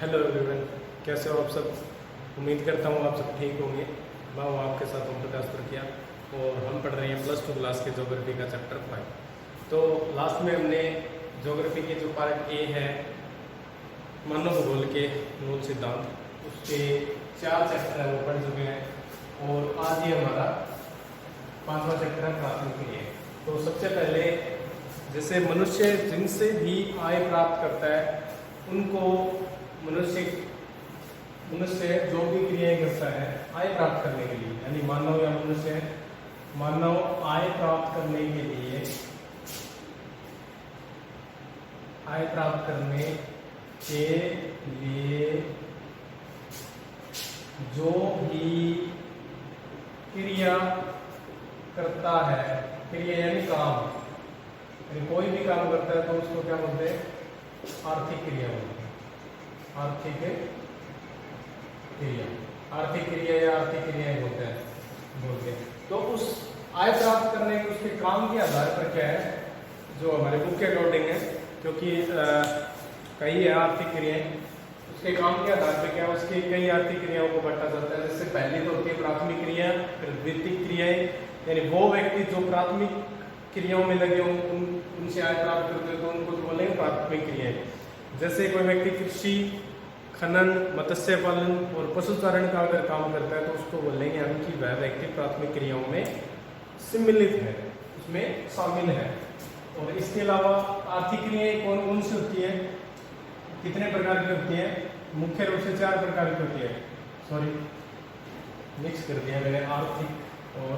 Hello everyone, कैसे हो आप सब। उम्मीद करता हूँ आप सब ठीक होंगे। मैं हूँ आपके साथ ओम प्रकाश तुर्किया और हम पढ़ रहे हैं +2 क्लास के ज्योग्राफी का चैप्टर 5। तो लास्ट में हमने ज्योग्राफी के जो पार्ट ए है मानव भूगोल के मूल सिद्धांत, उसके 4 चैप्टर है वो पढ़ चुके हैं और आज ये हमारा 5वां चैप्टर है प्राथमिक क्रिया। तो सबसे पहले जैसे मनुष्य जिनसे भी आय प्राप्त करता है उनको मनुष्य जो भी क्रियाएं करता है आय प्राप्त करने के लिए, यानी मानव या मनुष्य मानव आय प्राप्त करने के लिए जो भी क्रिया करता है, क्रिया यानी काम, यानी कोई भी काम करता है तो उसको क्या बोलते हैं? आर्थिक क्रिया बोलते हैं। आर्थिक क्रिया या आर्थिक क्रियाएं बोलते हैं। तो उस आय प्राप्त करने के उसके काम के आधार पर क्या है, जो हमारे बुक के अकॉर्डिंग है, क्योंकि कई है आर्थिक क्रियाएं, उसके काम के आधार पर क्या है, उसकी कई आर्थिक क्रियाओं को बांटा जाता है। जैसे पहली तो होती है प्राथमिक क्रिया, फिर द्वितीयक क्रियाएं, यानी वो व्यक्ति जो प्राथमिक क्रियाओं में लगे हों उनसे आय प्राप्त करते हैं तो उनको तो बोलेंगे प्राथमिक क्रियाएं। जैसे कोई व्यक्ति कृषि, खनन, मत्स्य पालन और पशुचारण का अगर काम करता है तो उसको बोलेंगे हम कि वह व्यक्ति प्राथमिक क्रियाओं में सम्मिलित है, उसमें शामिल है। और इसके अलावा आर्थिक क्रियाएं कौन कौन सी होती है, कितने प्रकार की होती है? मुख्य रूप से 4 प्रकार की होती है। सॉरी, मिक्स कर दिया मैंने, आर्थिक और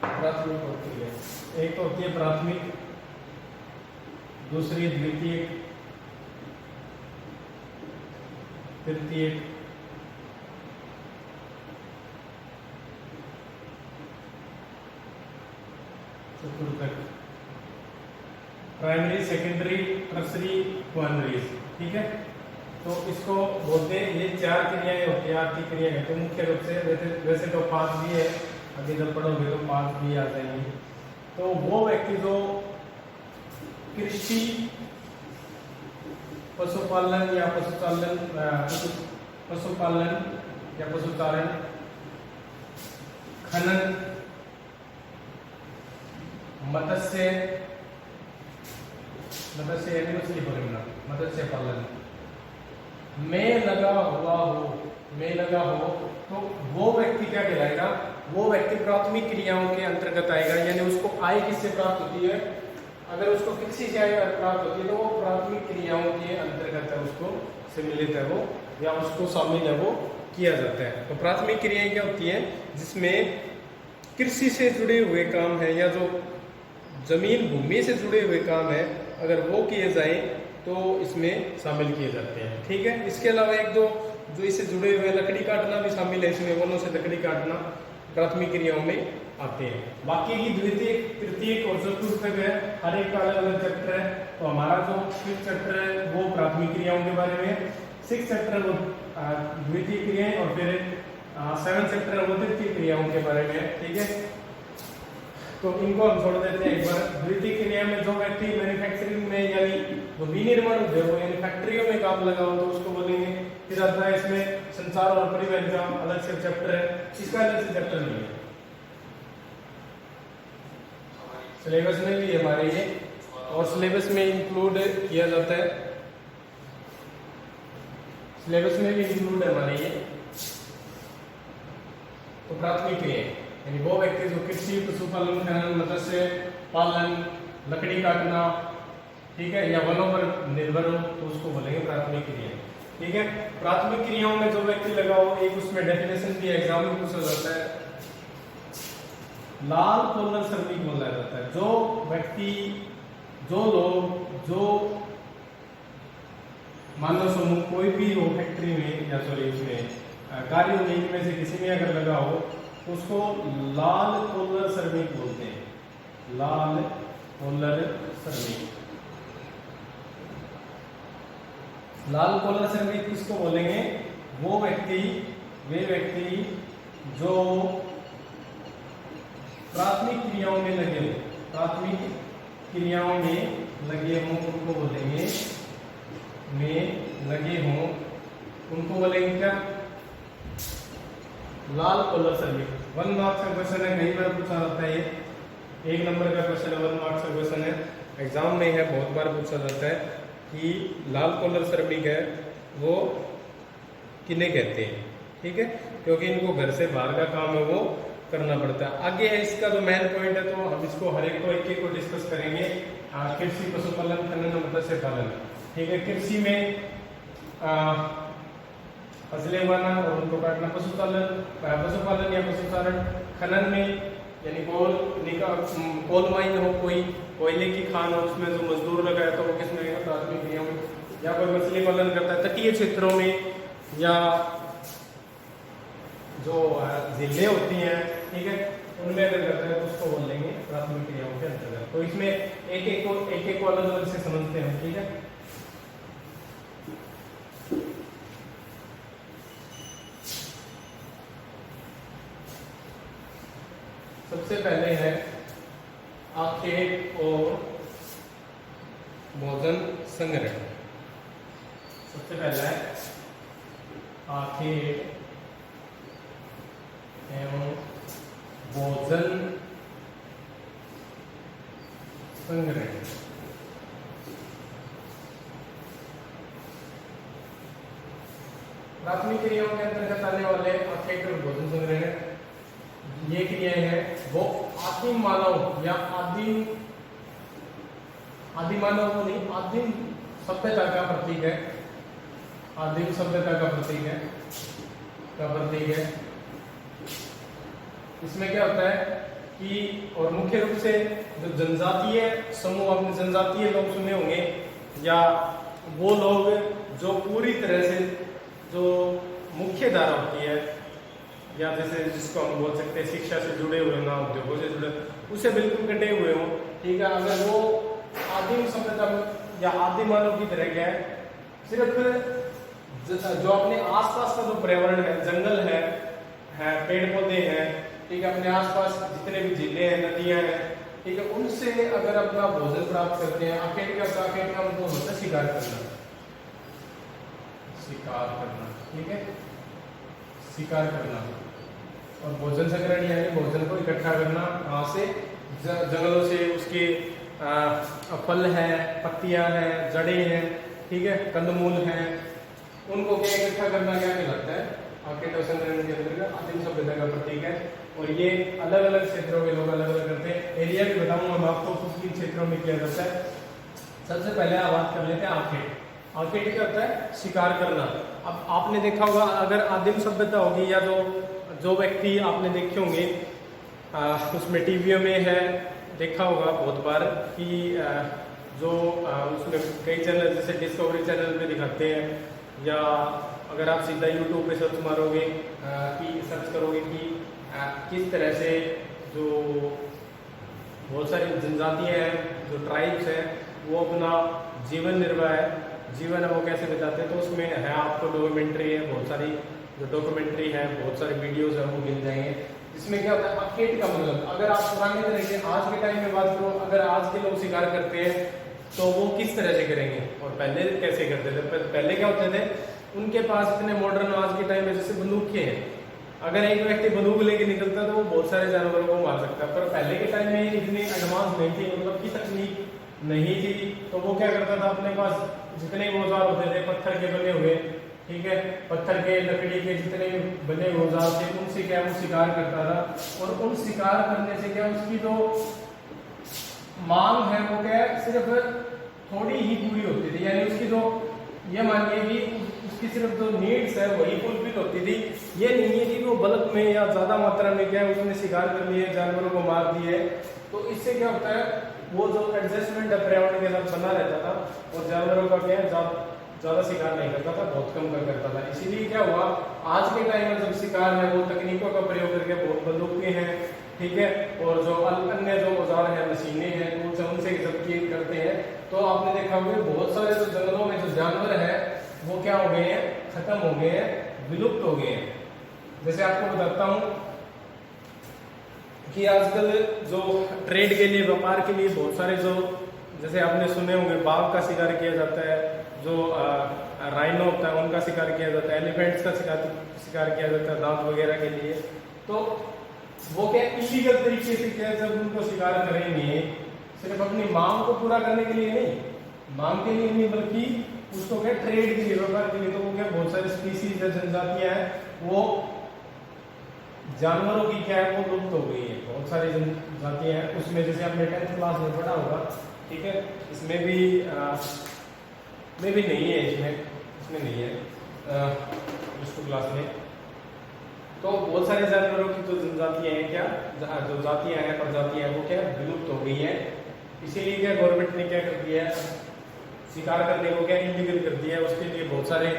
प्राथमिक होती है। एक तो होती है प्राथमिक, दूसरी द्वितीयक, तृतीयक, चतुर्थक, प्राइमरी, सेकेंडरी, टर्सरी, क्वार्नरी। ठीक है, तो इसको बोलते हैं, ये 4 क्रियाएं होती है, आर्थिक क्रियाएं। तो मुख्य रूप से वैसे तो 5 भी है, अभी जब पढ़ोगे तो 5 भी आ जाएंगे। तो वो व्यक्ति जो कृषि, पशुपालन या पशुचारण, खनन, मत्स्य पालन में लगा हो तो वो व्यक्ति क्या कहलाएगा? वो व्यक्ति प्राथमिक क्रियाओं के अंतर्गत आएगा, यानी उसको आय किससे प्राप्त होती है? अगर उसको कृषि से आय प्राप्त होती है तो वो प्राथमिक क्रियाओं के अंतर्गत है, उसको सम्मिलित है वो, या उसको शामिल है वो किया जाता है। तो प्राथमिक क्रियाएं क्या होती हैं? जिसमें कृषि से जुड़े हुए काम है या जो जमीन भूमि से जुड़े हुए काम है, अगर वो किए जाएं तो इसमें शामिल किए जाते हैं। ठीक है, इसके अलावा एक दो जो इससे जुड़े हुए, लकड़ी काटना भी शामिल है इसमें, वनों से लकड़ी काटना प्राथमिक क्रियाओं में आते हैं। बाकी की द्वितीयक, तृतीयक और चतुर्थक है, हर एक का अलग अलग चैप्टर है। तो हमारा जो 5th चैप्टर है वो प्राथमिक क्रियाओं के बारे में, 6th चैप्टर वो द्वितीयक क्रियाएं और फिर 7th चैप्टर वो तृतीयक क्रियाओं के बारे में। ठीक है, तो इनको हम छोड़ देते हैं एक बार। द्वितीयक क्रिया में जो व्यक्ति मैन्युफैक्चरिंग में, यानी जो विनिर्माण उद्योग हो यानी फैक्ट्रियों में काम लगा हो तो उसको बोलेंगे। फिर आता है इसमें संचार और परिवहन का अलग से चैप्टर है, इसका अलग से चैप्टर नहीं है, सिलेबस में भी हमारे ये, और सिलेबस में इंक्लूड किया जाता है, सिलेबस में भी इंक्लूड है हमारे ये। तो प्राथमिक क्रिया यानी वो व्यक्ति जो कृषि, पशुपालन, खनन, मत्स्य पालन, लकड़ी काटना, ठीक है, या वनों पर निर्भर हो तो उसको बोलेंगे प्राथमिक क्रिया। ठीक है, प्राथमिक क्रियाओं में जो व्यक्ति लगा हो, एक उसमें डेफिनेशन भी एग्जाम में पूछा जाता है, लाल कॉलर श्रमिक बोला जाता है। जो व्यक्ति, जो लोग, जो मानव समूह कोई भी हो फैक्ट्री में या सॉरी उसमें कार्यों में, इनमें से किसी में अगर लगा हो उसको लाल कॉलर श्रमिक बोलते हैं। लाल कॉलर श्रमिक, लाल कॉलर श्रमिक किसको बोलेंगे? वो व्यक्ति, वे व्यक्ति जो प्राथमिक क्रियाओं में लगे हो, प्राथमिक क्रियाओं में लगे हों उनको बोलेंगे में लगे हों उनको बोलेंगे क्या? लाल कॉलर सर्विस। 1 मार्क्स का क्वेश्चन है, कई बार पूछा जाता है, ये 1 नंबर का क्वेश्चन है, 1 मार्क्स का क्वेश्चन है, एग्जाम में है, बहुत बार पूछा जाता है कि लाल कॉलर सर्विस है वो किन्हें कहते हैं, ठीक है, क्योंकि इनको घर से बाहर का काम है वो करना पड़ता है। आगे है इसका जो मेन पॉइंट है, तो हम इसको हर एक को एक एक को डिस्कस करेंगे। कृषि, पशुपालन, खनन, मत्स्य पालन, ठीक है। कृषि में फसलें उगाना और उनको काटना, पशुपालन या पशुचारण, खनन में यानी कोल माइन हो, कोई कोयले की खान हो, उसमें जो मजदूर लगाया तो वो किसमें प्राथमिक क्रिया में, या कोई मछली पालन करता है तटीय क्षेत्रों में, या जो जिले होती हैं, ठीक है, उनमें अगर करते हैं तो उसको बोल लेंगे प्राथमिक क्रियाओं के अंतर्गत। तो इसमें एक एक को अलग अलग से समझते हैं, ठीक है। सबसे पहले है आखेट और भोजन संग्रह। सबसे पहला है आखेट एवं भोजन संग्रह। प्राथमिक क्रियाओं के अंतर्गत आने वाले आखेट और भोजन संग्रह ये क्रियाएं हैं वो आदिम मानव या आदिम मानव को नहीं, आदिम सभ्यता का प्रतीक है, आदिम सभ्यता का प्रतीक है। इसमें क्या होता है कि, और मुख्य रूप से जो जनजातीय समूह, आपने जनजातीय लोग सुने होंगे, या वो लोग जो पूरी तरह से जो मुख्य धारा होती है, या जैसे जिसको हम बोल सकते हैं शिक्षा से जुड़े हुए ना, उद्योगों से जुड़े, उससे बिल्कुल कटे हुए हो, ठीक है। अगर वो आदिम सभ्यता या आदिम मानव की तरह क्या है, सिर्फ जो अपने आसपास का जो पर्यावरण है, जंगल है पेड़ पौधे हैं, ठीक है, अपने आसपास जितने भी जिले हैं, नदियां हैं, ठीक है, उनसे अगर अपना भोजन प्राप्त करते हैं। आखेट का मतलब होता है शिकार करना, ठीक है, शिकार करना। और भोजन संग्रहण यानी भोजन को इकट्ठा करना, वहां से जंगलों से उसके फल है, पत्तियां हैं, जड़ें हैं, ठीक है, कंदमूल हैं, उनको क्या इकट्ठा करना क्या कहलाता है? आखेट और संग्रहण के अंतर्गत आदिम सभ्यता का प्रतीक है। और ये अलग अलग क्षेत्रों के लोग अलग अलग करते हैं। एरिया भी बताऊंगा हम आपको किन क्षेत्रों में किया जाता है। सबसे पहले आप बात कर लेते हैं आखेट। आखेट क्या होता है? शिकार करना। अब आपने देखा होगा, अगर आदिम सभ्यता होगी या जो व्यक्ति आपने देखे होंगे उसमें टीवियों में है, देखा होगा बहुत बार कि जो उसमें कई चैनल जैसे डिस्कवरी चैनल पे दिखाते हैं, या अगर आप सीधा यूट्यूब पे सर्च मारोगे कि सर्च करोगे कि किस तरह से जो बहुत सारी जनजातियाँ हैं, जो ट्राइब्स हैं, वो अपना जीवन निर्वाह है, जीवन है वो कैसे बिताते हैं, तो उसमें है आपको डॉक्यूमेंट्री है, बहुत सारी जो डॉक्यूमेंट्री है, बहुत सारे वीडियोस हैं वो मिल जाएंगे। इसमें क्या होता है? आखेट का मतलब, अगर आप पुराने तरह के आज के टाइम में बात करो, अगर आज के लोग शिकार करते हैं तो वो किस तरह से करेंगे और पहले कैसे करते थे? पहले क्या होते थे, उनके पास इतने मॉडर्न आज के टाइम में जैसे बंदूकें हैं, अगर एक व्यक्ति बंदूक लेके निकलता है तो वो बहुत सारे जानवरों को मार सकता है। पर पहले के टाइम में इतनी एडवांस नहीं थी, मतलब की तकनीक नहीं थी, तो वो क्या करता था, अपने पास जितने औजार होते थे पत्थर के बने हुए, ठीक है, पत्थर के लकड़ी के जितने बने हुए औजार थे, उनसे क्या वो शिकार करता था। और उन शिकार करने से क्या उसकी जो मांग है वो क्या सिर्फ थोड़ी ही पूरी होती थी, यानी उसकी जो ये मानिए कि उसकी सिर्फ जो नीड्स है वही फुलफिल होती थी। ये नहीं है कि वो बल्क में या ज्यादा मात्रा में क्या उसने शिकार कर लिए, जानवरों को मार दिए। तो इससे क्या होता है, वो जो एडजस्टमेंट है पर्यावरण के साथ बना रहता था और जानवरों का क्या ज्यादा शिकार नहीं करता था, बहुत कम करता था। इसीलिए क्या हुआ, आज के टाइम में जब शिकार है वो तकनीकों का प्रयोग करके बहुत बंदूकें हैं, ठीक है, और जो अन्य जो औजार है, मशीनें हैं, उनसे जब करते हैं, तो आपने देखा होगा बहुत सारे जो जंगलों में जो जानवर है वो क्या हो गए हैं, खत्म हो गए हैं, विलुप्त हो गए हैं। जैसे आपको बताता हूं कि आजकल जो ट्रेड के लिए, व्यापार के लिए बहुत सारे जो, जैसे आपने सुने होंगे बाघ का शिकार किया जाता है, जो राइनो होता है उनका शिकार किया जाता है, एलिफेंट्स का शिकार किया जाता है दांत वगैरह के लिए। तो वो क्या इलीगल तरीके से क्या जब उनको शिकार करेंगे सिर्फ अपनी मांग को पूरा करने के लिए नहीं, मांग के लिए नहीं बल्कि उसको क्या ट्रेड के लिए, व्यापार के लिए। तो वो क्या बहुत सारी स्पीसीज है, जनजातियां हैं वो जानवरों की क्या है वो लुप्त हो गई है, बहुत सारी जनजातियां हैं उसमें। जैसे आपने 10th क्लास में पढ़ा होगा, ठीक है, इसमें भी नहीं है, इसमें नहीं है इसको क्लास में। तो बहुत सारे जानवरों की जो जनजातियां हैं क्या, जो जातियां हैं, प्रजातियां हैं वो क्या विलुप्त हो गई है। इसीलिए क्या गवर्नमेंट ने क्या कर दिया है, शिकार करने को क्या इलीगल कर दिया है। उसके लिए बहुत सारे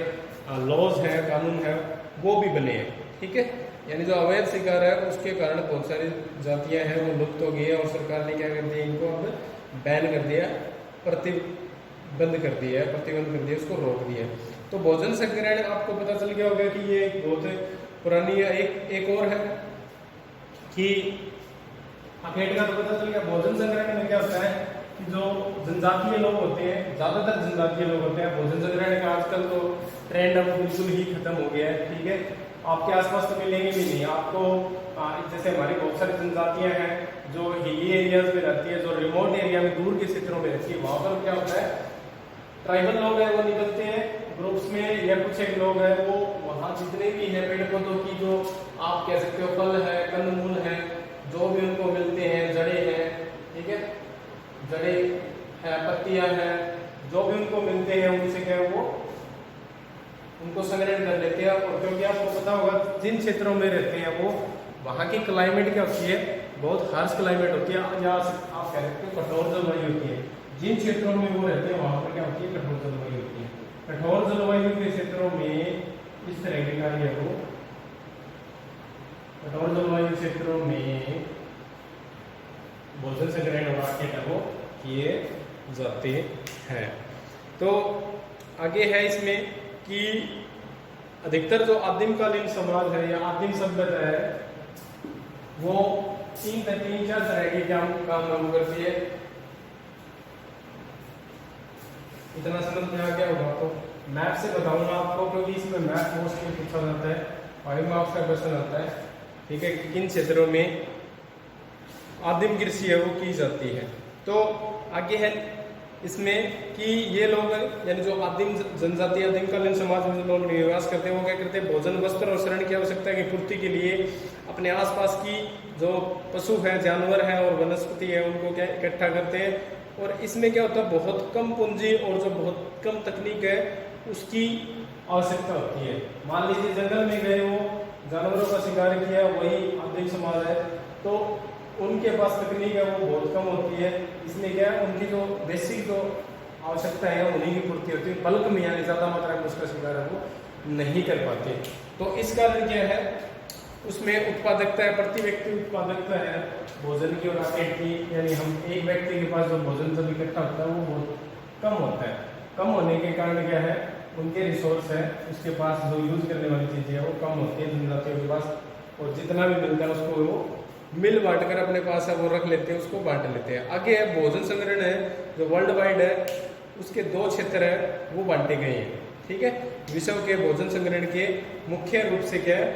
लॉज हैं, कानून है वो भी बने हैं, ठीक है। यानी जो अवैध शिकार है उसके कारण बहुत सारी जातियां हैं वो लुप्त हो गई है और सरकार ने क्या कर दिया, इनको अब बैन कर दिया, प्रतिबंध कर दिया है, प्रतिबंध कर दिया, उसको रोक दिया। तो भोजन संग्रहण आपको पता चल गया होगा कि ये एक बहुत पुरानी एक और है कि अखेट का तो पता चल गया। भोजन संग्रहण में क्या होता है कि जो जनजातीय लोग होते हैं, ज्यादातर जनजातीय लोग होते हैं, भोजन संग्रहण का आजकल तो ट्रेंड अब बिल्कुल ही खत्म हो गया है, ठीक है। आपके आसपास तो मिलेंगे भी नहीं आपको। जैसे हमारी बहुत सारी जनजातियां हैं जो हिली एरियाज में रहती है, जो रिमोट एरिया में दूर के क्षेत्रों में रहती है, वहां पर क्या होता है ट्राइबल लोग हैं वो निकलते हैं ग्रुप्स में, या कुछ एक लोग हैं वो वहाँ जितने भी हैं पेड़ पौधों की जो आप कह सकते हो फल है, कंदमूल है, जो भी उनको मिलते हैं, जड़े हैं, ठीक है, जड़े है, पत्तियां हैं, जो भी उनको मिलते हैं उनसे क्या है वो उनको संग्रहण कर लेते हैं। और क्योंकि आपको पता होगा जिन क्षेत्रों में रहते हैं वो वहाँ की क्लाइमेट क्या होती है, बहुत हार्श क्लाइमेट होती है, या आप कह सकते हो कठोर जलवायु होती है। जिन क्षेत्रों में वो रहते हैं वहाँ पर क्या होती है, कठोर जलवायु होती है। कठोर जलवायु के क्षेत्रों में इस तरह के कार्य को कठोर जलवायु क्षेत्रों में भोजन संग्रहण और आखेट वो किए जाते हैं। तो आगे है इसमें कि अधिकतर जो आदिमकालीन समाज है या आदिम सभ्यता है वो तीन चार तरह के काम करती है। इतना समझ में आ गया होगा। तो मैप से बताऊंगा आपको क्योंकि इसमें मैप मोस्टली पूछा जाता है, 5 मार्क्स का क्वेश्चन आता है, ठीक है, किन क्षेत्रों में आदिम कृषि है वो की जाती है। तो आगे है इसमें कि ये लोग यानी जो आदिम जनजाति आदिमकालीन समाज में जो लोग निवास करते हैं वो क्या करते हैं, भोजन वस्त्र और शरण की आवश्यकता की पूर्ति के लिए अपने आसपास की जो पशु है, जानवर है और वनस्पति है उनको क्या इकट्ठा करते हैं। और इसमें क्या होता है, बहुत कम पूंजी और जो बहुत कम तकनीक है उसकी आवश्यकता होती है। मान लीजिए जंगल में गए हो, जानवरों का शिकार किया, वही आदिम समाज है, तो उनके पास तकनीक है वो बहुत कम होती है। इसलिए क्या है उनकी जो बेसिक जो आवश्यकता है उन्हीं की पूर्ति होती है, बल्क में यानी ज्यादा मात्रा में उसका शिकार है वो नहीं कर पाते। तो इस कारण क्या है उसमें उत्पादकता है, प्रति व्यक्ति उत्पादकता है भोजन की और आखेट की, यानी हम एक व्यक्ति के पास जो भोजन जब इकट्ठा होता है वो बहुत कम होता है। कम होने के कारण क्या है उनके रिसोर्स है, उसके पास जो यूज करने वाली चीजें है वो कम होती है जनजातियों के पास, और जितना भी मिलता है उसको वो मिल बांट कर अपने पास है वो रख लेते हैं, उसको बांट लेते हैं। आगे है भोजन संग्रहण है जो वर्ल्ड वाइड है, उसके 2 क्षेत्र है वो बांटे गए हैं, ठीक है। विश्व के भोजन संग्रहण के मुख्य रूप से क्या है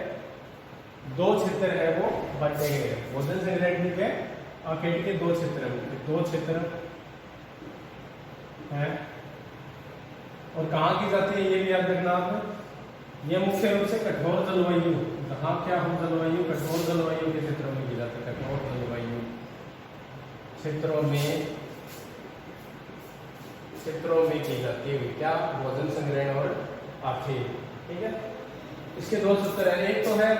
2 क्षेत्र है वो बांटे गए हैं। भोजन संग्रहण के आखेट के 2 क्षेत्र है, 2 क्षेत्र है। और कहाँ की जाती है ये भी याद रखना आप, ये मुख्य रूप से कठोर जलवायु, जहाँ क्या हो जलवायु, कठोर जलवायु के क्षेत्रों में की जाती है। कठोर जलवायु क्षेत्रों में की जाती है क्या भोजन संग्रहण और आखेट, ठीक है। इसके 2 सूत्र है, एक तो है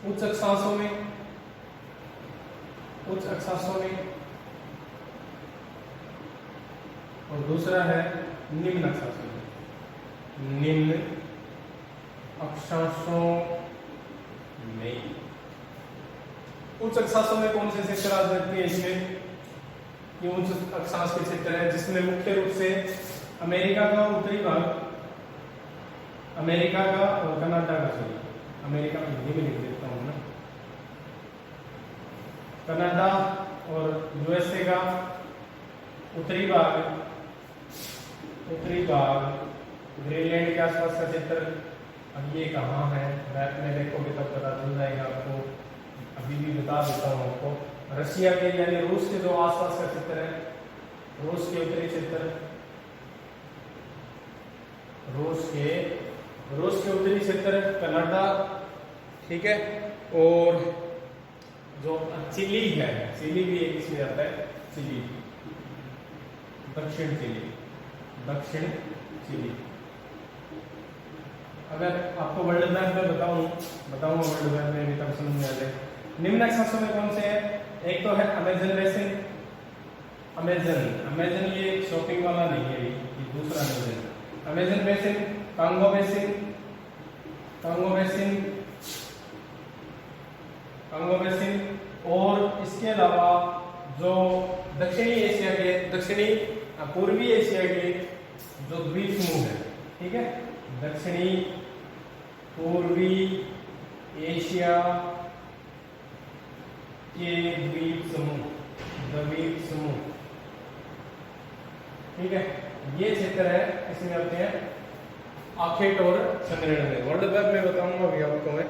उच्च अक्षांशों में, और दूसरा है निम्न अक्षांशों में। निम्न अक्षांशों में, उच्च अक्षांशों में कौन से क्षेत्र आ सकते हैं इसमें, ये उच्च अक्षांश के क्षेत्र है जिसमें मुख्य रूप से अमेरिका का उत्तरी भाग, अमेरिका का और कनाडा का, सॉरी अमेरिका में हिंदी में लिख देता हूँ ना, कनाडा और यूएसए का उत्तरी भाग उत्तरी भाग ग्रीनलैंड के आसपास का क्षेत्र। अब ये कहाँ है, मैप में देखोगे तब पता चल जाएगा आपको। अभी भी बता देता हूँ आपको, रशिया के यानी रूस के जो आसपास का क्षेत्र है, रूस के उत्तरी क्षेत्र, रूस के उत्तरी क्षेत्र, कनाडा, ठीक है। और जो चिली है, चिली भी एक इसमें आता है, चिली, दक्षिण चिली। अगर आपको वर्ल्ड मैप में बताऊंगा वर्ल्ड मैप में भी तब समझ में आ जाए। निम्न अक्षांशों में कौन से हैं? एक तो है अमेजन बेसिन, अमेजन ये शॉपिंग वाला नहीं है, ये दूसरा अमेजन बेसिन, कांगो बेसिन, और इसके अलावा जो पूर्वी एशिया के जो द्वीप समूह है, ठीक है, दक्षिणी पूर्वी एशिया के द्वीप समूह, ठीक है, ये क्षेत्र है, इसमें आते हैं आखेट और संग्रहण में। वर्ल्ड मैप में बताऊंगा अभी आपको मैं।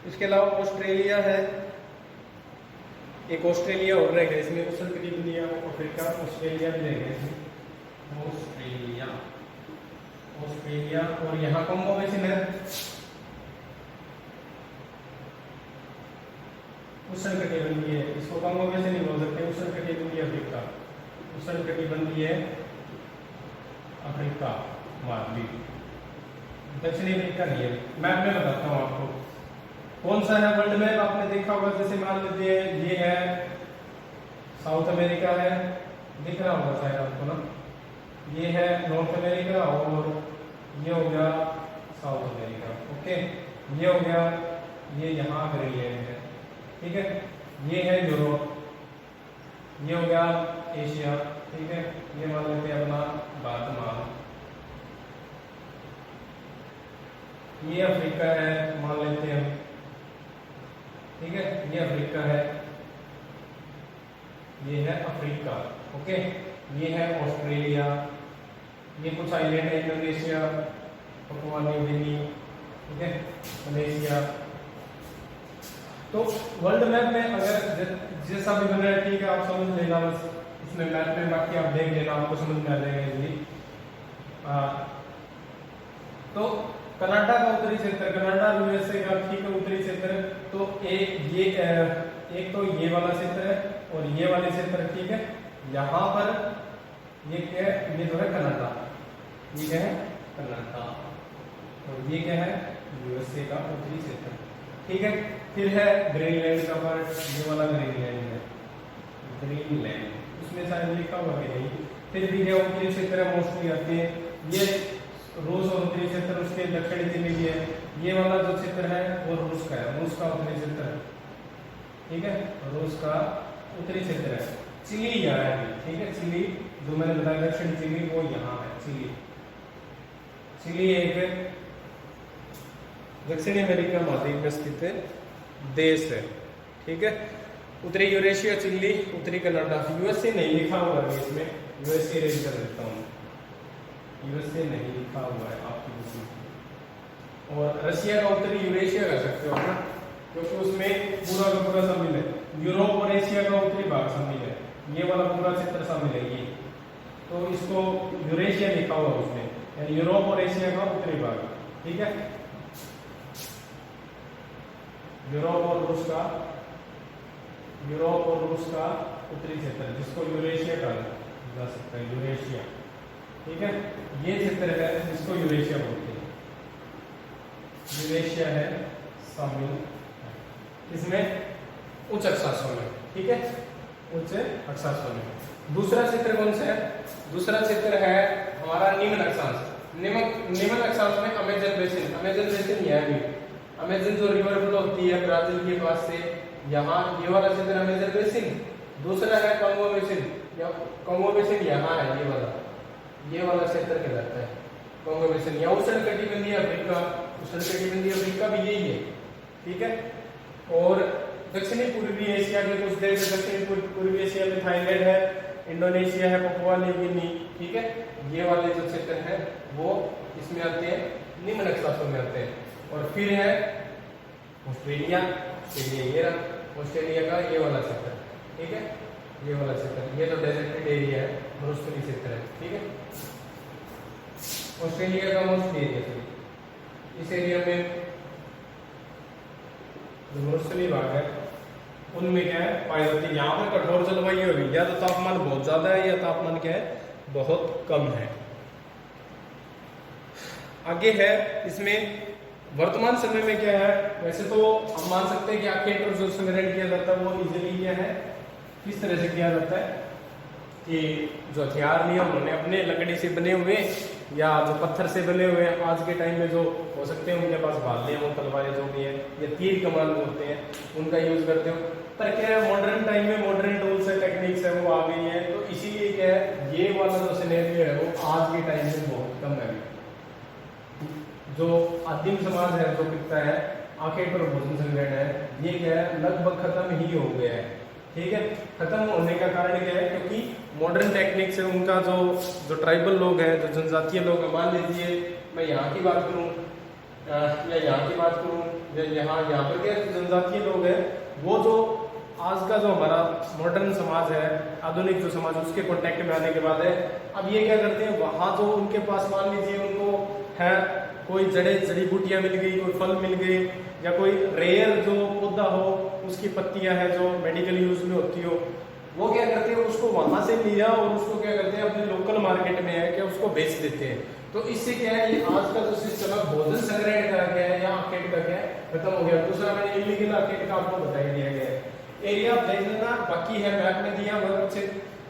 इसके अलावा ऑस्ट्रेलिया है, एक ऑस्ट्रेलिया और रहेगा इसमें, उष्णकटिबंधीय अफ्रीका, ऑस्ट्रेलिया भी रहेगा इसमें, ऑस्ट्रेलिया। और यहाँ कांगो बेसिन है, उष्णकटिबंधीय, इसको कांगो बेसिन नहीं बोल सकते, उष्णकटिबंधीय अफ्रीका महाद्वीप, दक्षिणी अमेरिका नहीं है। मैप में बताता हूँ आपको कौन सा है वर्ल्ड मैप। आपने देखा होगा, जैसे मान लीजिए ये है साउथ अमेरिका है, दिख रहा होगा शायद आपको ना, ये है नॉर्थ अमेरिका, और ये हो गया साउथ अमेरिका, ओके, ये हो गया, ये यहाँ ग्रीनलैंड है, ठीक है, ये है यूरोप, ये हो गया एशिया, ठीक है, ये मान लेते हैं अपना भारत, ये अफ्रीका है, मान लेते हैं, ठीक है, ये अफ्रीका है, ये है अफ्रीका, ओके, ये है ऑस्ट्रेलिया, ये कुछ आइलैंड है, इंडोनेशिया, पपुआ न्यू गिनी, ठीक है, मलेशिया। तो वर्ल्ड मैप में अगर जैसा भी बन रहा है, ठीक है, आप समझ लेना बस इसमें मैप में, बाकी आप देख लेना, आपको समझ में आ जाएगा इजीली। तो कनाडा का उत्तरी क्षेत्र, कनाडा यूएसए का, ठीक है, उत्तरी क्षेत्र, तो एक तो ये वाला क्षेत्र है और ये वाले क्षेत्र, ठीक है, यहाँ पर ये क्या है, ये जो है कनाडा, ये क्या है कनाडा, और ये क्या है यूएसए का उत्तरी क्षेत्र, ठीक है। फिर है ग्रीनलैंड का पार्ट, ये वाला ग्रीनलैंड है, ग्रीनलैंड, उसमें शायद लिखा हुआ कि नहीं। फिर भी है उत्तरी क्षेत्र मोस्टली आते हैं, ये रूस और उत्तरी क्षेत्र, उसके दक्षिणी चिली भी है, ये वाला जो क्षेत्र है वो रूस का है, रूस का उत्तरी क्षेत्र है, ठीक है, रूस का उत्तरी क्षेत्र है। चिली यहाँ है, ठीक है, चिली जो मैंने बताया दक्षिण चिली, वो यहाँ है, चिली एक दक्षिणी अमेरिका महाद्वीप में स्थित देश है, ठीक है। उत्तरी यूरेशिया चिली, उत्तरी कनाडा, यूएसए नहीं लिखा हुआ है इसमें, यूएसए रेड कर देता हूँ, यूएसए नहीं लिखा हुआ है आपकी किसी। और रशिया का उत्तरी यूरेशिया कर सकते हो ना, क्योंकि उसमें पूरा का पूरा शामिल है, यूरोप और एशिया का उत्तरी भाग शामिल है, ये वाला पूरा क्षेत्र शामिल है ये, तो इसको यूरेशिया लिखा हुआ उसमें, यानी यूरोप और एशिया का उत्तरी भाग, ठीक है, यूरोप और रूस का उत्तरी क्षेत्र, जिसको यूरेशिया कहा जा सकता है, यूरेशिया, ठीक है, ये क्षेत्र है जिसको यूरेशिया बोलते हैं, यूरेशिया है शामिल इसमें उच्च अक्षांशों में, ठीक है, उच्च अक्षांशों में। दूसरा क्षेत्र कौन सा है? दूसरा क्षेत्र है हमारा निम्न अक्षांश। निम्न अक्षांश में अमेजन बेसिन यह भी, अमेजन जो रिवर फ्लो होती है ब्राजील के पास से, यहाँ ये वाला क्षेत्र अमेजन बेसिन। दूसरा है कांगो बेसिन, या कांगो बेसिन यहाँ है, ये वाला क्षेत्र कहलाता है कांगो बेसिन। या उष्णकटिबंधीय अफ्रीका भी यही है, ठीक है। और दक्षिणी पूर्वी एशिया के कुछ देश, दक्षिणी पूर्वी एशिया में थाईलैंड है, इंडोनेशिया है, पपुआ न्यू गिनी, ठीक है, ये वाले जो क्षेत्र है वो इसमें आते हैं, निम्न अक्षांशों में आते हैं। और फिर है ऑस्ट्रेलिया, ये रहा ऑस्ट्रेलिया का ये वाला क्षेत्र, ठीक है, ये वाला क्षेत्र, ये तो डेजर्टेड एरिया है, मरुस्थलीय क्षेत्र है, ठीक है। ऑस्ट्रेलिया का मोस्ट एरिया, इस एरिया में जो मरुस्थलीय भाग है उनमें क्या है पाई जाती है। यहाँ पर कठोर जलवायु है, या तो तापमान बहुत ज्यादा है या तापमान क्या है बहुत कम है। आगे है इसमें वर्तमान समय में क्या है, वैसे तो हम मान सकते हैं कि आखेट और जो संग्रहण किया जाता है वो इजीली क्या है, किस तरह से किया जाता है कि जो हथियार नहीं है उन्होंने अपने लकड़ी से बने हुए या जो पत्थर से बने हुए हैं, आज के टाइम में जो हो सकते हैं उनके पास भाले हो, तलवारें जो भी है या तीर कमान होते हैं उनका यूज करते हो। पर क्या है मॉडर्न टाइम में मॉडर्न टूल्स है, टेक्निक्स है वो आ गई है, तो इसीलिए क्या है ये वाला जो सिनेरियो है वो आज के टाइम में बहुत कम है। जो आदिम समाज है जो कितना है आखेट और भोजन संग्रहण है, ये क्या है लगभग खत्म ही हो गया है, ठीक है। खत्म होने का कारण क्या है, क्योंकि मॉडर्न टेक्निक से उनका जो ट्राइबल लोग हैं, जो जनजातीय लोग, मान लीजिए मैं यहाँ की बात करूँ या यहाँ की बात करूँ या यहाँ पर क्या जनजातीय लोग हैं, वो जो आज का जो हमारा मॉडर्न समाज है, आधुनिक जो समाज, उसके कांटेक्ट में आने के बाद है, अब ये क्या करते हैं वहाँ जो उनके पास मान लीजिए उनको है कोई जड़ी बूटियां मिल गई, कोई फल मिल गए या कोई रेयर जो पौधा हो उसकी पत्तियां हैं जो मेडिकल यूज में होती हो, वो क्या करते हैं उसको वहां से लिया और उसको क्या करते हैं अपने लोकल मार्केट में है क्या उसको बेच देते हैं। तो इससे क्या है ये आज का जो सिस्टम है भोजन संग्रहण का क्या है या आखेट का क्या है खत्म हो गया। दूसरा मैंने इलीगल आखेट का आपको बता दिया गया है। एरिया आप देख लेना, बाकी है मैप में दिया बहुत अच्छे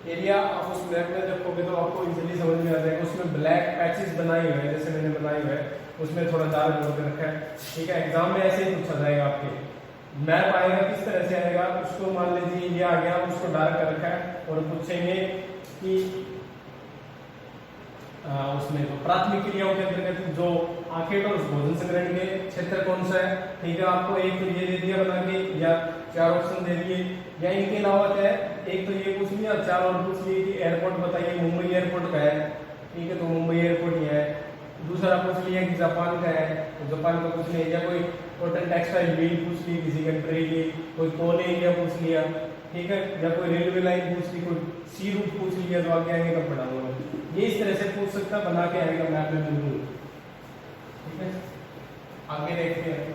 एरिया, आप उस मैप में देखोगे तो आपको इजीली समझ में आ जाएगा। उसमें ब्लैक पैचेस बनाए हुए हैं जैसे मैंने बनाए हुए हैं, उसमें थोड़ा डार्क बोर्ड रखा है, ठीक है। एग्जाम में ऐसे ही पूछा जाएगा आपके। मैप आएगा किस तरह से आएगा, उसको मान लीजिए इंडिया आ गया, उसको डार्क कर रखा है और पूछेंगे कि उसमें तो प्राथमिक क्रियाओं के अंतर्गत जो आखेट और भोजन संग्रहण के क्षेत्र कौन सा है, ठीक है। आपको एक तो ये दे दिया बना के या 4 ऑप्शन दे दिए, या इनके अलावा क्या है एक तो ये पूछ लिया, 4 और पूछ लिए कि एयरपोर्ट बताइए, मुंबई एयरपोर्ट का है, ठीक है, तो मुंबई एयरपोर्ट ही है। दूसरा पूछ लिया कि जापान का है, तो जापान का पूछ लिया, या कोई कॉटन टेक्सटाइल मिल पूछ ली किसी कंट्री की, कोई कोल एरिया पूछ लिया, ठीक है, या कोई रेलवे लाइन पूछ ली, कोई सी रूट पूछ लिया, तो आगे आएगा पढ़ा हुआ ये इस तरह से पूछ सकता, बना के आएगा मैप में बिल्कुल, ठीक है। आगे देखते हैं।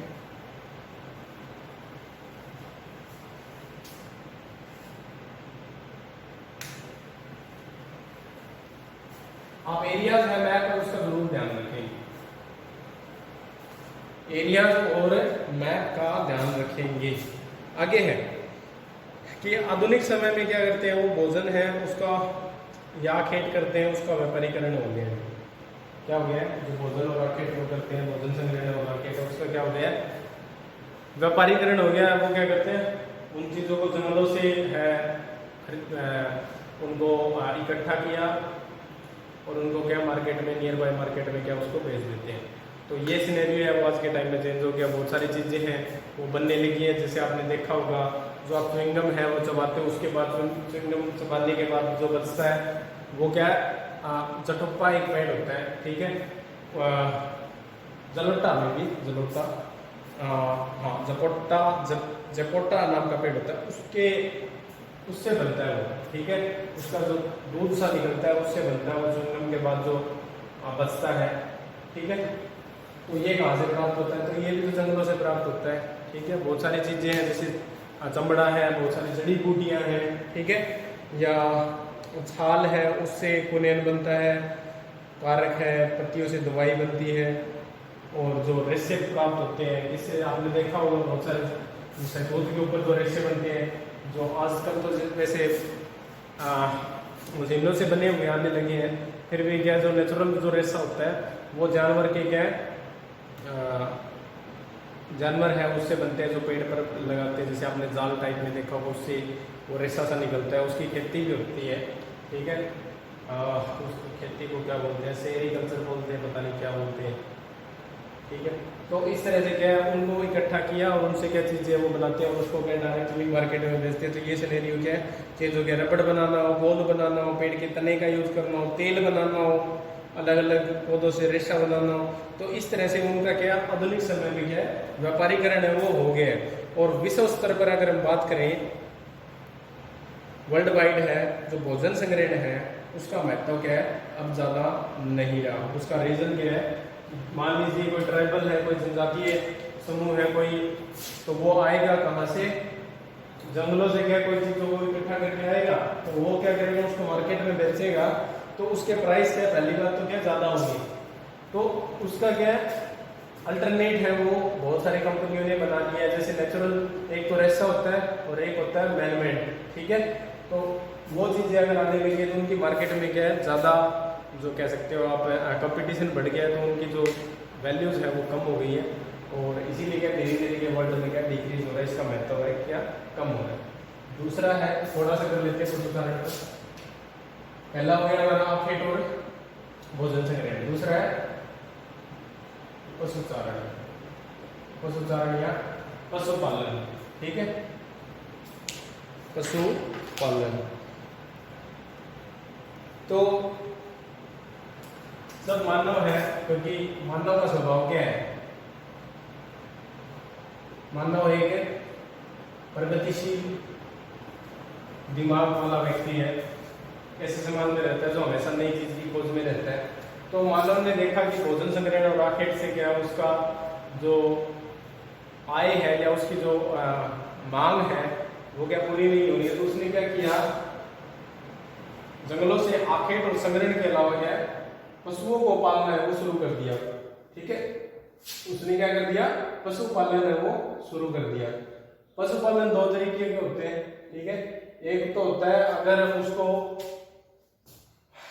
आप एरियाज है मैप है उसका जरूर ध्यान रखेंगे, एरियाज और मैप का ध्यान रखेंगे। आगे है कि आधुनिक समय में क्या करते हैं वो भोजन है उसका या खेत करते हैं उसका व्यापारीकरण हो गया है। क्या हो गया है जो भोजन और आखेट वो करते हैं, भोजन संग्रहण और आखेट, उसका क्या हो गया है व्यापारीकरण हो गया है। वो क्या करते हैं उन चीज़ों को जंगलों से है उनको इकट्ठा किया और उनको क्या मार्केट में नियर बाय मार्केट में क्या उसको बेच देते हैं। तो ये सिनेरियो है वो आज के टाइम में चेंज हो गया, बहुत सारी चीज़ें हैं वो बनने लगी है। जैसे आपने देखा होगा जो आप च्युइंगम है वो चबाते हो, उसके बाद च्युइंगम चबाने के बाद जो बचता है वो क्या है जटोप्पा एक पेड़ होता है, ठीक है, जलोटा में भी जलोटा हाँ जपोटा नाम का पेड़ होता है, उससे बनता है वो, ठीक है। उसका जो दूध सा निकलता है उससे बनता है वो च्युइंगम के बाद जो बचता है, ठीक है। तो ये कहाँ से प्राप्त होता है, तो ये भी तो जंगलों से प्राप्त होता है, ठीक है। बहुत सारी चीज़ें हैं जैसे चमड़ा है, बहुत सारी जड़ी बूटियाँ हैं, ठीक है, या छाल है उससे कुनेन बनता है, कारक है, पत्तियों से दवाई बनती है, और जो रेशे प्राप्त होते हैं इससे आपने देखा होगा बहुत सारे दूध के ऊपर जो रेशे बनते हैं जो आजकल तो वैसे मशीनों से बने हुए आने लगे हैं, फिर भी क्या जो नेचुरल जो रेशा होता है वो जानवर के क्या है जानवर है उससे बनते हैं जो पेड़ पर लगाते हैं। जैसे आपने जाल टाइप में देखा होगा उससे वो रेशा सा निकलता है, उसकी खेती भी होती है, ठीक है। उसकी खेती को क्या बोलते हैं, सेरिकल्चर बोलते हैं, पता नहीं क्या बोलते हैं, ठीक है। तो इस तरह से क्या है, उनको इकट्ठा किया और उनसे क्या चीज़ें वो बनाते हैं और उसको क्या डायरेक्टली मार्केट में बेचते हैं। तो ये सिनेरियो क्या है, चेंज हो गया। रबड़ बनाना हो, गोंद बनाना हो, पेड़ के तने का यूज़ करना हो, तेल बनाना हो, अलग अलग पौधों से रेशा बनाना हो, तो इस तरह से उनका क्या आधुनिक समय में क्या है व्यापारीकरण है वो हो गया है। और विश्व स्तर पर अगर हम बात करें, वर्ल्ड वाइड है जो भोजन संग्रहण है उसका महत्व क्या है, अब ज़्यादा नहीं रहा। उसका रीज़न क्या है, मान लीजिए कोई ट्राइबल है, कोई जनजातीय समूह है कोई, तो वो आएगा कहाँ से, जंगलों से क्या कोई चीज़ों को इकट्ठा करके आएगा, तो वो क्या करेगा उसको मार्केट में बेचेगा, तो उसके प्राइस क्या पहली बात तो क्या ज़्यादा होगी। तो उसका क्या है अल्टरनेट है वो बहुत सारी कंपनियों ने बना लिया है। जैसे नेचुरल एक तो रेसा होता है और एक होता है मैनमेड, ठीक है। तो वो चीज़ें अगर आने लगी है तो उनकी मार्केट में क्या है ज़्यादा, जो कह सकते हो आप कंपटीशन बढ़ गया है, तो उनकी जो वैल्यूज़ है वो कम हो गई है और इसीलिए क्या धीरे धीरे ये वर्ल्ड में क्या डिक्रीज हो रहा है, इसका महत्व है क्या कम हो रहा है। दूसरा है, थोड़ा सा कर लेते हैं कुछ उदाहरण। पहला हो गया हमारा आखेट और भोजन संग्रहण, दूसरा है पशुचारण, पशुचारण या पशुपालन, ठीक है, पशुपालन। तो सब मानव है, क्योंकि मानव का स्वभाव क्या है, मानव एक प्रगतिशील दिमाग वाला व्यक्ति है, ऐसे समाज में रहता है जो हमेशा नई चीज की खोज में रहता है। तो मानव ने देखा कि भोजन संग्रहण और आखेट से क्या उसका जो आय है या उसकी जो मांग है वो क्या पूरी नहीं हो रही है, तो उसने क्या किया, जंगलों से आखेट और संग्रहण के अलावा क्या पशुओं को पालना है वो शुरू कर दिया, ठीक है। उसने क्या कर दिया, पशुपालन है वो शुरू कर दिया। पशुपालन दो तरीके के होते हैं, ठीक है। एक तो होता है अगर उसको,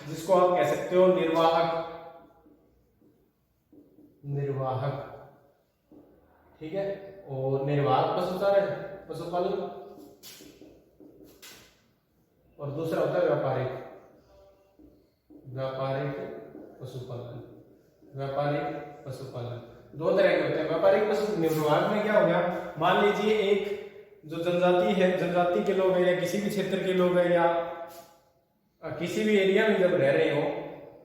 जिसको आप कह सकते हो निर्वाहक, निर्वाहक, ठीक है, और निर्वाहक पशुचारण पशुपालन, और दूसरा होता है व्यापारिक, व्यापारिक पशुपालन, व्यापारिक पशुपालन। दो तरह के होते हैं व्यापारिक पशु। निर्वाहक में क्या हो गया, मान लीजिए एक जो जनजाति है, जनजाति के लोग हैं या किसी भी क्षेत्र के लोग हैं या किसी भी एरिया में जब रह रहे हो,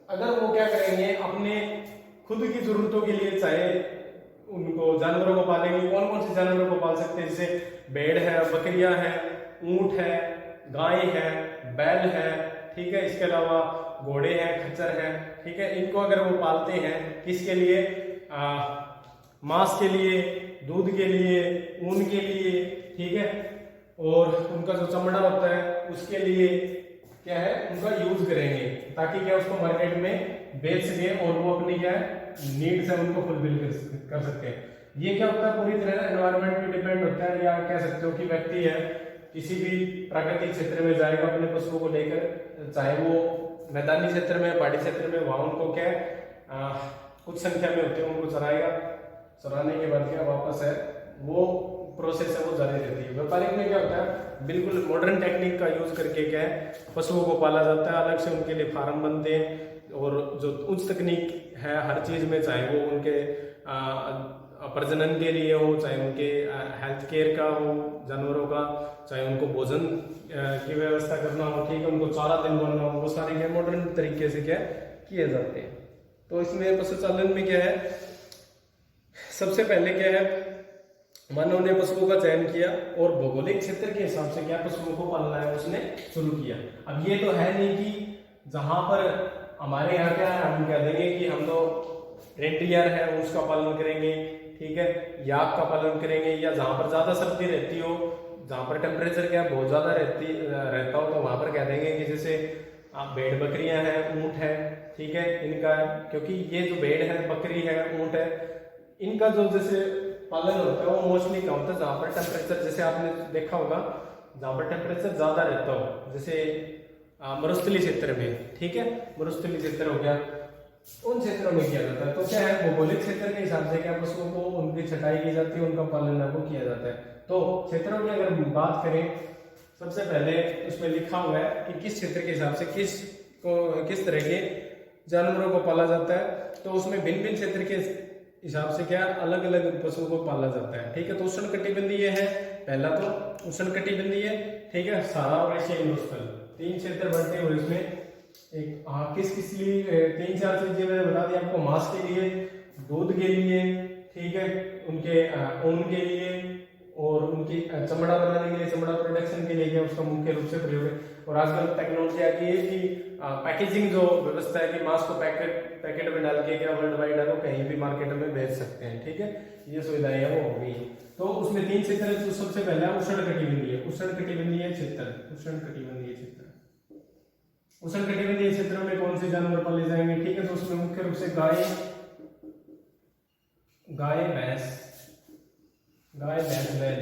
अगर वो क्या करेंगे अपने खुद की जरूरतों के लिए, चाहे उनको जानवरों को पालेंगे, कौन कौन से जानवरों को पाल सकते हैं, जैसे भेड़ है, बकरियां है, ऊंट है, गाय है, बैल है, ठीक है, इसके अलावा घोड़े हैं, खच्चर है, ठीक है। इनको अगर वो पालते हैं किसके लिए, मांस के लिए, दूध के लिए, ऊन के लिए, ठीक है, और उनका जो चमड़ा होता है उसके लिए क्या है उनका यूज करेंगे, ताकि क्या उसको मार्केट में बेच सके और वो अपनी क्या है नीड्स है उनको फुलफिल कर सकते हैं। ये क्या होता है पूरी तरह एनवायरनमेंट पे डिपेंड होता है, या कह सकते हो कि व्यक्ति है किसी भी प्राकृतिक क्षेत्र में जाएगा अपने पशुओं को लेकर, चाहे वो मैदानी क्षेत्र में, पहाड़ी क्षेत्र में, वहां उनको क्या कुछ संख्या में होते हैं, उनको चराएगा, चराने के बाद क्या वापस है वो प्रोसेस है वो जारी रहती है। व्यापारिक में क्या होता है, बिल्कुल मॉडर्न टेक्निक का यूज करके क्या है पशुओं को पाला जाता है, अलग से उनके लिए फार्म बनते हैं, और जो उच्च तकनीक है हर चीज में, चाहे वो उनके प्रजनन के लिए हो, चाहे उनके हेल्थ केयर का हो जानवरों का, चाहे उनको भोजन की व्यवस्था करना हो, ठीक है, उनको चारा दिलवाना हो, वो सारे क्या मॉडर्न तरीके से क्या किए जाते हैं। तो इसमें पशुचालन में क्या है, सबसे पहले क्या है मानव ने पशुओं का चयन किया और भौगोलिक क्षेत्र के हिसाब से क्या पशुओं को पालना है उसने शुरू किया। अब ये तो है नहीं कि जहां पर हमारे यहाँ क्या है हम कह देंगे कि हम तो रेंटियर है उसका पालन करेंगे, ठीक है, याक का पालन करेंगे, या जहां पर ज्यादा सर्दी रहती हो, जहां पर टेम्परेचर क्या बहुत ज्यादा रहता हो, तो वहां पर कह देंगे कि जैसे आप भेड़ बकरियां हैं, ऊंट है, ठीक है, इनका, क्योंकि ये जो भेड़ है, बकरी है, ऊंट है, इनका जो जैसे पालन होता है वो मोस्टली क्या होता है जहां पर टेम्परेचर, जैसे आपने देखा होगा जहां पर टेम्परेचर ज्यादा रहता हो, जैसे मरुस्थलीय क्षेत्र में, ठीक है, मरुस्थलीय क्षेत्र हो गया, उन क्षेत्रों में किया जाता है। तो क्या है भौगोलिक क्षेत्र के हिसाब से क्या पशुओं को उनकी छटाई की जाती है, उनका पालन है वो किया जाता है। तो क्षेत्रों की अगर बात करें, सबसे पहले उसमें लिखा हुआ है कि किस क्षेत्र के हिसाब से किस तरह के जानवरों को पाला जाता है। तो उसमें भिन्न भिन्न क्षेत्र के हिसाब से क्या अलग अलग पशुओं को पाला जाता है, ठीक है। तो उष्णकटिबंधीय है पहला, तो उष्णकटिबंधीय, ठीक है। सारा और शीतोष्ण तीन क्षेत्र बनते हैं और इसमें एक किस किस लिए तीन चार चीजें मैंने बता दी आपको, मांस के लिए, दूध के लिए, ठीक है, उनके ऊन के लिए और उनकी चमड़ा बनाने के लिए, चमड़ा प्रोडक्शन के लिए क्या उसका मुख्य रूप से प्रयोग है। और आजकल टेक्नोलॉजी आ गई है कि पैकेजिंग जो व्यवस्था है कि मांस को पैकेट में डाल के क्या वर्ल्ड वाइड है तो कहीं भी मार्केट में बेच सकते हैं, ठीक है। ये सुविधाएं है वो हो गई। तो उसमें तीन क्षेत्र है, तो सबसे पहला उष्णकटिबंधीय, उष्णकटिबंधीय क्षेत्र, उष्णकटिबंधीय क्षेत्र, उष्णकटिबंधीय क्षेत्रों में कौन से जानवर पाले जाएंगे, ठीक है। तो उसमें मुख्य रूप से गाय, भैंस, बैल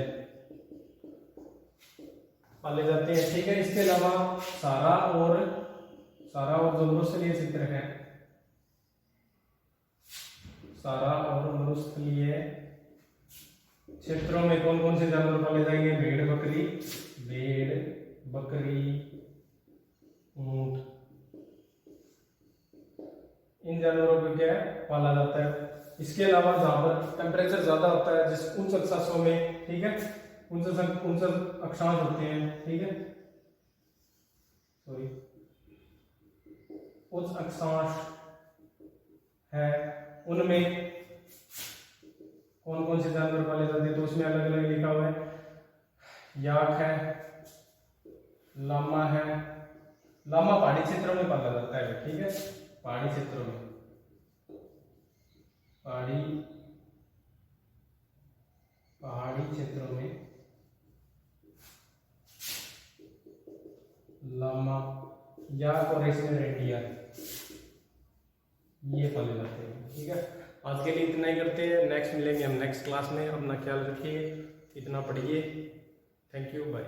पाले जाते हैं, ठीक है। इसके अलावा सारा और जो मरुस्थलीय क्षेत्र है, सारा और मरुस्थलीय क्षेत्रों में कौन कौन से जानवर पाले जाएंगे, भेड़ बकरी, ऊंट, इन जानवरों को क्या है पाला जाता है। इसके अलावा जहां पर टेम्परेचर ज्यादा होता है, जिस उच्च अक्षांशों में, ठीक है, उच्च अक्षांश होते हैं, ठीक है, सॉरी, उच्च अक्षांश है, उनमें कौन कौन से जानवर पाले जाते हैं, तो उसमें अलग अलग लिखा हुआ है, याक है, लामा है। लामा पहाड़ी क्षेत्रों में पाला जाता है, ठीक है, पहाड़ी क्षेत्रों में, पहाड़ी क्षेत्रों में लामा, याक और इसमें रेंडियर ये पाले जाते हैं, ठीक है। आज के लिए इतना ही करते हैं, नेक्स्ट मिलेंगे हम नेक्स्ट क्लास में। अपना ख्याल रखिए, इतना पढ़िए। Thank you, bye.